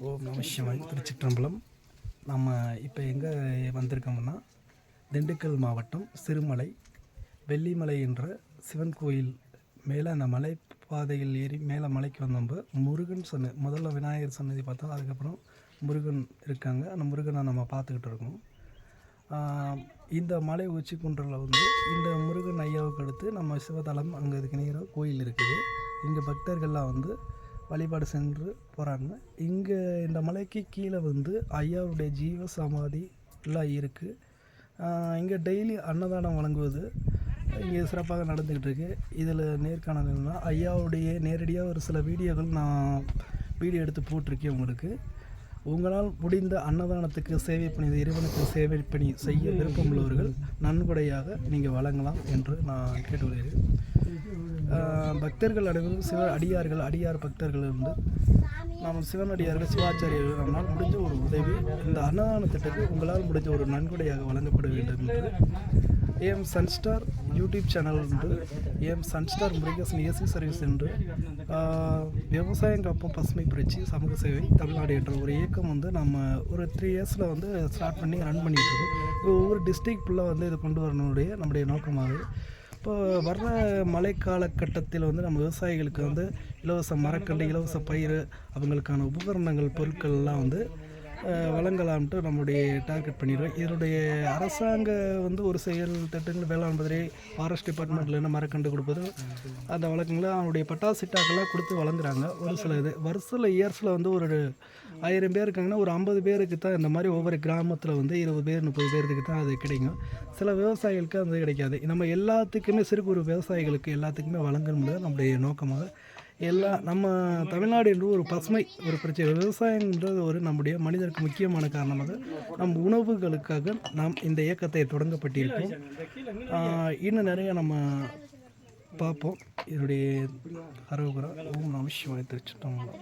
ஓம் நம சிவாய். திருச்சிற்றம்பலம். நம்ம இப்போ எங்கே வந்திருக்கோம்னா திண்டுக்கல் மாவட்டம் சிறுமலை வெள்ளிமலை என்ற சிவன் கோயில் மேலே அந்த மலை பாதையில் ஏறி மேலே மலைக்கு வந்தோம்ப முருகன் முதல்ல விநாயகர் சன்னதி பார்த்தோம். அதுக்கப்புறம் முருகன் இருக்காங்க. அந்த முருகனை நம்ம பார்த்துக்கிட்டு இருக்கோம். இந்த மலை உச்சி குன்றில் வந்து இந்த முருகன் ஐயாவுக்கு அடுத்து நம்ம சிவதலம் அங்கே இதுக்கு நேராக கோயில் இருக்குது. இங்கே பக்தர்கள்லாம் வந்து வழிபாடு சென்று போகிறாங்க. இங்கே இந்த மலைக்கு கீழே வந்து ஐயாவுடைய ஜீவ சமாதி எல்லாம் இருக்குது. இங்கே டெய்லி அன்னதானம் வழங்குவது இங்கே சிறப்பாக நடந்துக்கிட்டு இருக்குது. இதில் நேர்காணல் என்னன்னா ஐயாவுடைய நேரடியாக ஒரு சில வீடியோக்கள் நான் வீடியோ எடுத்து போட்டிருக்கேன். உங்களால் முடிந்த அன்னதானத்துக்கு சேவை பணி, இறைவனுக்கு சேவை பணி செய்ய விருப்பமுள்ளவர்கள் நன்கொடையாக நீங்கள் வழங்கலாம் என்று நான் கேட்டுக்கொள்கிறேன். பக்தர்கள் அனைவரும் அடியார் பக்தர்கள் இருந்து நாம் சிவனடியார்கள் சிவாச்சாரியர்கள் நம்மளால் முடிஞ்ச ஒரு உதவி இந்த அன்னதான திட்டத்துக்கு உங்களால் முடிஞ்ச ஒரு நன்கொடையாக வழங்கப்பட வேண்டும் என்று ஏஎம் சன்ஸ்டார் யூடியூப் சேனல் என்று AM Sunstar Murugesan AC service என்று விவசாயம் காப்போம் பசுமை புரட்சி சமூக சேவை தமிழ்நாடு என்ற ஒரு இயக்கம் வந்து நம்ம ஒரு 3 இயர்ஸில் வந்து ஸ்டார்ட் பண்ணி ரன் பண்ணிகிட்டு இருக்கோம். ஒவ்வொரு டிஸ்ட்ரிக்ட் ஃபுல்லாக வந்து இதை கொண்டு வரணுடைய நம்முடைய நோக்கமாகுது. இப்போ வர்ற மழை காலகட்டத்தில் வந்து நம்ம விவசாயிகளுக்கு வந்து இலவச மரக்கன்று, இலவச பயிர், அவங்களுக்கான உபகரணங்கள், பொருட்கள்லாம் வந்து வழங்கலாம்ட்டு நம்முடைய டார்கெட் பண்ணிடுறோம். இதனுடைய அரசாங்க வந்து ஒரு செயல் திட்டங்கள் வேளாண் பத்திரை, ஃபாரஸ்ட் டிபார்ட்மெண்ட்டில் என்ன மரக்கண்டு கொடுப்பது அந்த வழக்கங்களை அவனுடைய பட்டாசிட்டாக்கெல்லாம் கொடுத்து வழங்குறாங்க. ஒரு சில இது வருஷத்தில் இயர்ஸில் வந்து ஒரு 1000 பேர் இருக்காங்கன்னா ஒரு 50 பேருக்கு தான் இந்த மாதிரி ஒவ்வொரு கிராமத்தில் வந்து 20 பேர் 30 பேருக்கு தான் அது கிடைக்கும். சில விவசாயிகளுக்கு அது கிடைக்காது. நம்ம எல்லாத்துக்குமே சிறு குறு விவசாயிகளுக்கு எல்லாத்துக்குமே வழங்கணும்னு நம்முடைய நோக்கமாக நம்ம தமிழ்நாடு என்று ஒரு பசுமை ஒரு பிரச்சனை, விவசாயன்றது ஒரு நம்முடைய மனிதருக்கு முக்கியமான காரணமாக நம் உணவுகளுக்காக நாம் இந்த இயக்கத்தை தொடங்கப்பட்டிருக்கோம். இன்னும் நிறைய நம்ம பார்ப்போம். இதனுடைய அரோகரா. ஓம் நம சிவாய. திருச்சிற்றம்பலம்.